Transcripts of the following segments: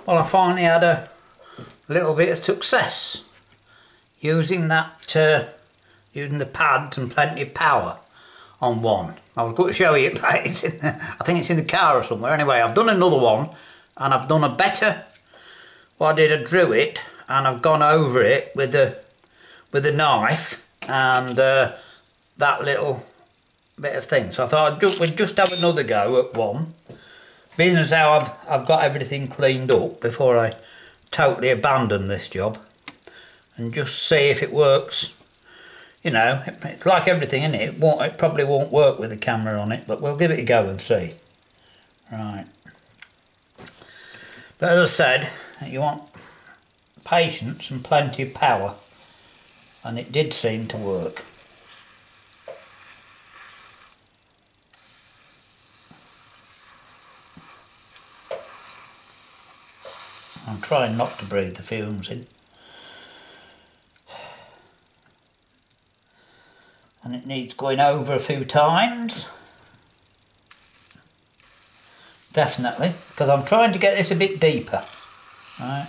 Well, I finally had a little bit of success using that, using the pads and plenty of power on one. I was going to show you it, but it's in the, I think it's in the car or somewhere. Anyway, I've done another one and I've done a better. What I did, I drew it and I've gone over it with a knife and that little bit of thing. So I thought we'd just have another go at one. Being as how I've got everything cleaned up before I totally abandon this job, and just see if it works. You know, it's like everything, isn't it? It probably won't work with the camera on it, but we'll give it a go and see. Right. But as I said, you want patience and plenty of power, and it did seem to work. I'm trying not to breathe the fumes in. And it needs going over a few times. Definitely, because I'm trying to get this a bit deeper. Right.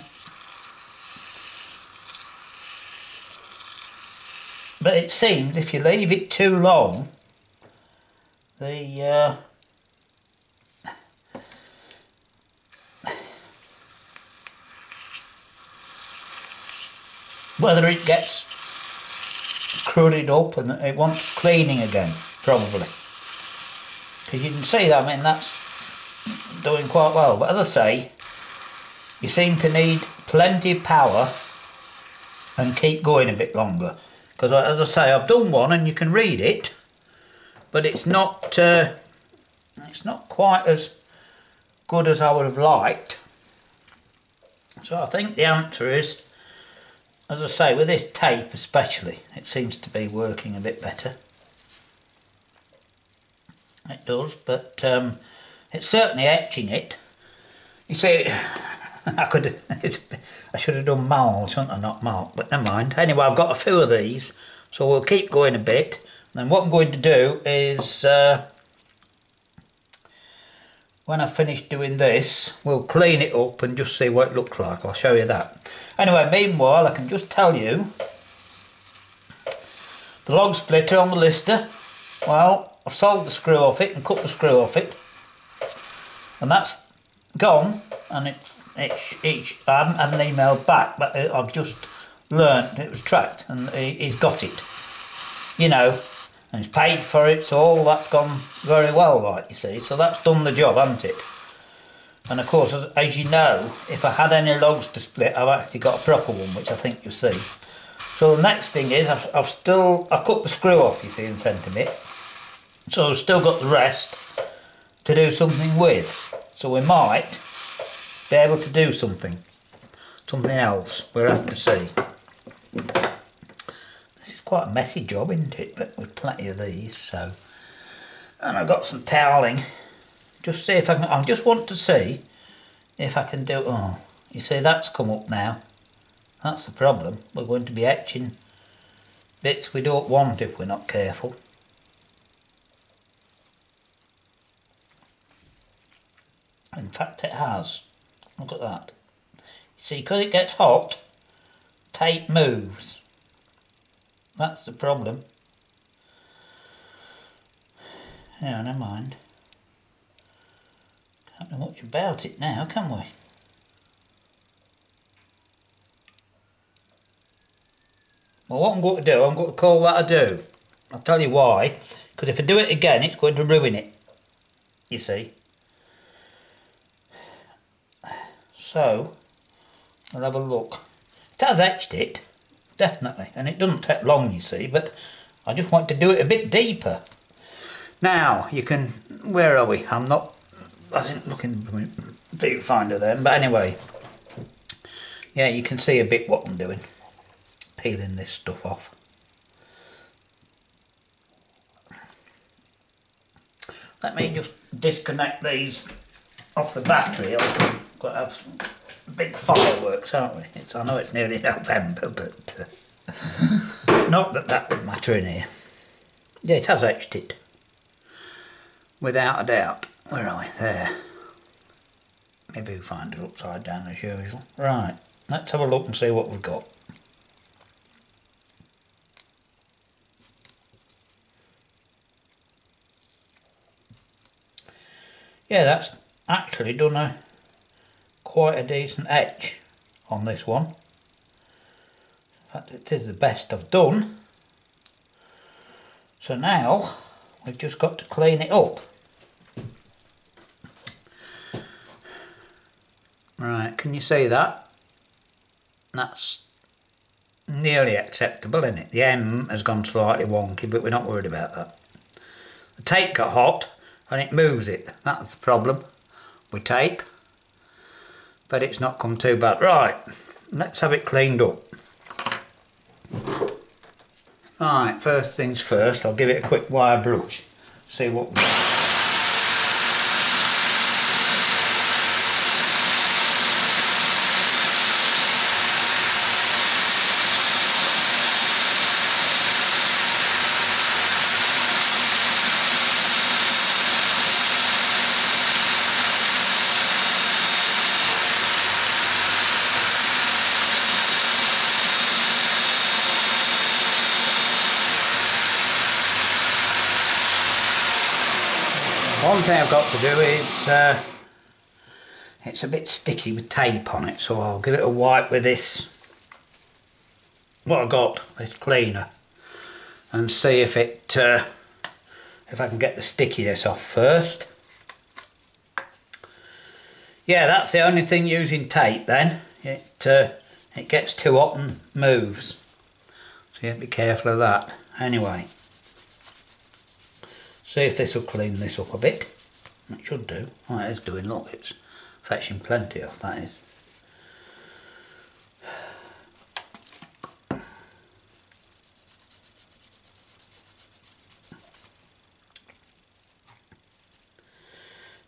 But it seems if you leave it too long, the whether it gets cruddy up and it wants cleaning again, probably. Because you can see that, I mean, that's doing quite well. But as I say, you seem to need plenty of power and keep going a bit longer. Because as I say, I've done one and you can read it, but it's not quite as good as I would have liked. So I think the answer is, as I say, with this tape especially, it seems to be working a bit better. It does, but it's certainly etching it. You see, I should have done malt, shouldn't I? Not malt, but never mind. Anyway, I've got a few of these, so we'll keep going a bit. And then what I'm going to do is, when I finish doing this, we'll clean it up and just see what it looks like. I'll show you that. Anyway, meanwhile, I can just tell you, the log splitter on the lister, well, I've sold the screw off it and cut the screw off it. And that's gone, and I haven't had an email back, but I've just learnt it was tracked and he's got it. You know, and he's paid for it, so all that's gone very well, like you see. So that's done the job, hasn't it? And of course, as you know, if I had any logs to split, I've actually got a proper one, which I think you'll see. So the next thing is, I cut the screw off, you see, in centimetre. So I've still got the rest to do something with. So we might be able to do something else. We'll have to see. This is quite a messy job, isn't it? But with plenty of these, so. And I've got some toweling. Just see if I can, I just want to see if I can do, oh, you see that's come up now. That's the problem. We're going to be etching bits we don't want if we're not careful. In fact, it has. Look at that. You see, because it gets hot, tape moves. That's the problem. Yeah, never mind. Can't do much about it now, can we? Well, what I'm going to do, I'm going to call that a do. I'll tell you why. Because if I do it again, it's going to ruin it. You see. So, we'll have a look. It has etched it, definitely. And it doesn't take long, you see. But I just want to do it a bit deeper. Now, you can... Where are we? I wasn't looking at the viewfinder then, but anyway, yeah, you can see a bit what I'm doing, peeling this stuff off. Let me just disconnect these off the battery. I've got to have big fireworks, aren't we? I know it's nearly November, but not that that would matter in here. Yeah, it has etched it, without a doubt. Where are we? There. My viewfinder's upside down as usual. Right, let's have a look and see what we've got. Yeah, that's actually done quite a decent etch on this one. In fact, it is the best I've done. So now we've just got to clean it up. Right, can you see that? That's nearly acceptable, isn't it? The M has gone slightly wonky, but we're not worried about that. The tape got hot and it moves it. That's the problem with tape. But it's not come too bad. Right, let's have it cleaned up. Right, first things first, I'll give it a quick wire brush. See what we got. One thing I've got to do is, it's a bit sticky with tape on it, so I'll give it a wipe with this, what I got, this cleaner, and see if it, if I can get the stickiness off first. Yeah, that's the only thing using tape then, it gets too hot and moves, so you have to be careful of that. Anyway. See if this will clean this up a bit. It should do. Oh, it is doing, look, it's fetching plenty off, that is.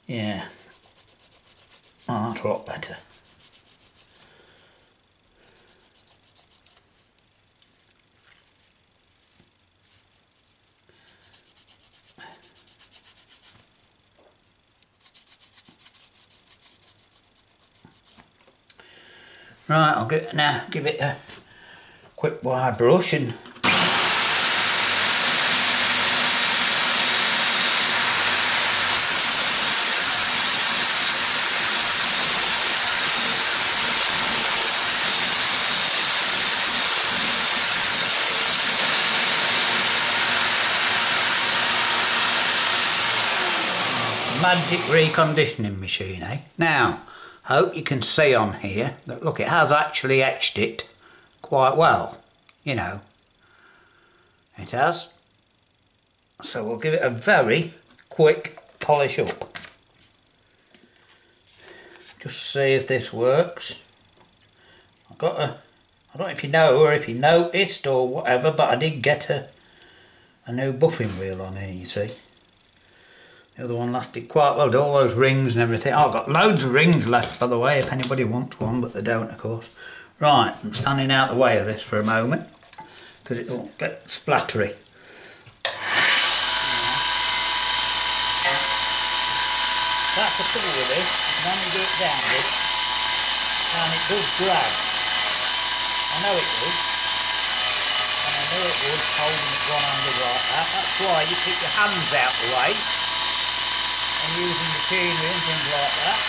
Yeah. Oh, that's a lot better. Right, I'll give it a quick wire brush and magic reconditioning machine, eh? Now, I hope you can see on here that, look, it has actually etched it quite well, you know. It has. So we'll give it a very quick polish up. Just see if this works. I've got a, I don't know if you know or if you noticed or whatever, but I did get a new buffing wheel on here, you see. The other one lasted quite well, did all those rings and everything. Oh, I've got loads of rings left, by the way, if anybody wants one, but they don't, of course. Right, I'm standing out the way of this for a moment, because it won't get splattery. That's the trouble with this, you can only do it downward, and it does drag. I know it does, and I know it would, holding it one-handed like that. That's why you keep your hands out the way, and using machinery and things like that.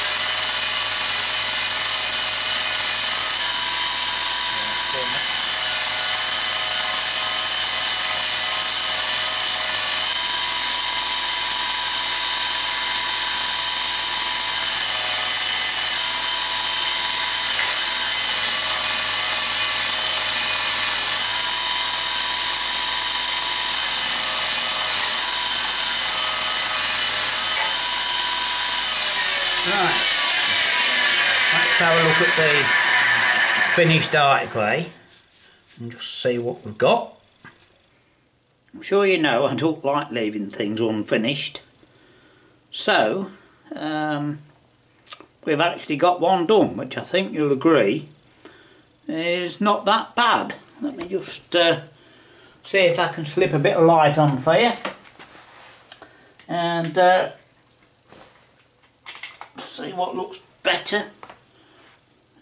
Right, let's have a look at the finished article, eh? And just see what we've got. I'm sure you know I don't like leaving things unfinished. So, we've actually got one done, which I think you'll agree is not that bad. Let me just see if I can slip a bit of light on for you. And see what looks better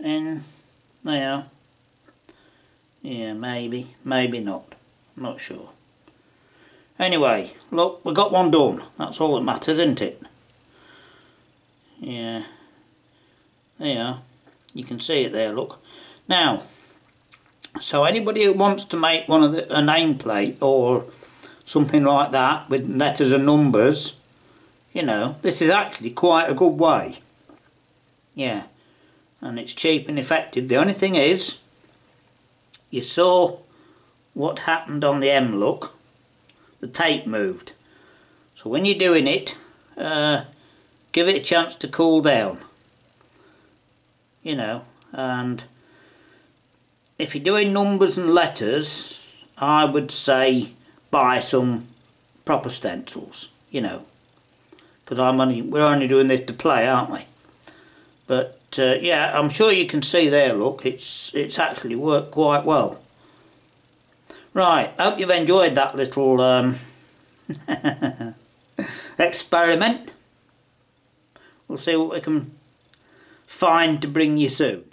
in there. Yeah, maybe not. I'm not sure. Anyway, look, we got one done. That's all that matters, isn't it? Yeah. There, you can see it there, look. Now, so anybody who wants to make one of a nameplate or something like that with letters and numbers, you know, this is actually quite a good way. Yeah, and it's cheap and effective. The only thing is, you saw what happened on the M look. The tape moved. So when you're doing it, give it a chance to cool down. You know, and if you're doing numbers and letters, I would say buy some proper stencils, you know, because we're only doing this to play, aren't we? But yeah, I'm sure you can see there, look, it's actually worked quite well. Right, hope you've enjoyed that little experiment. We'll see what we can find to bring you soon.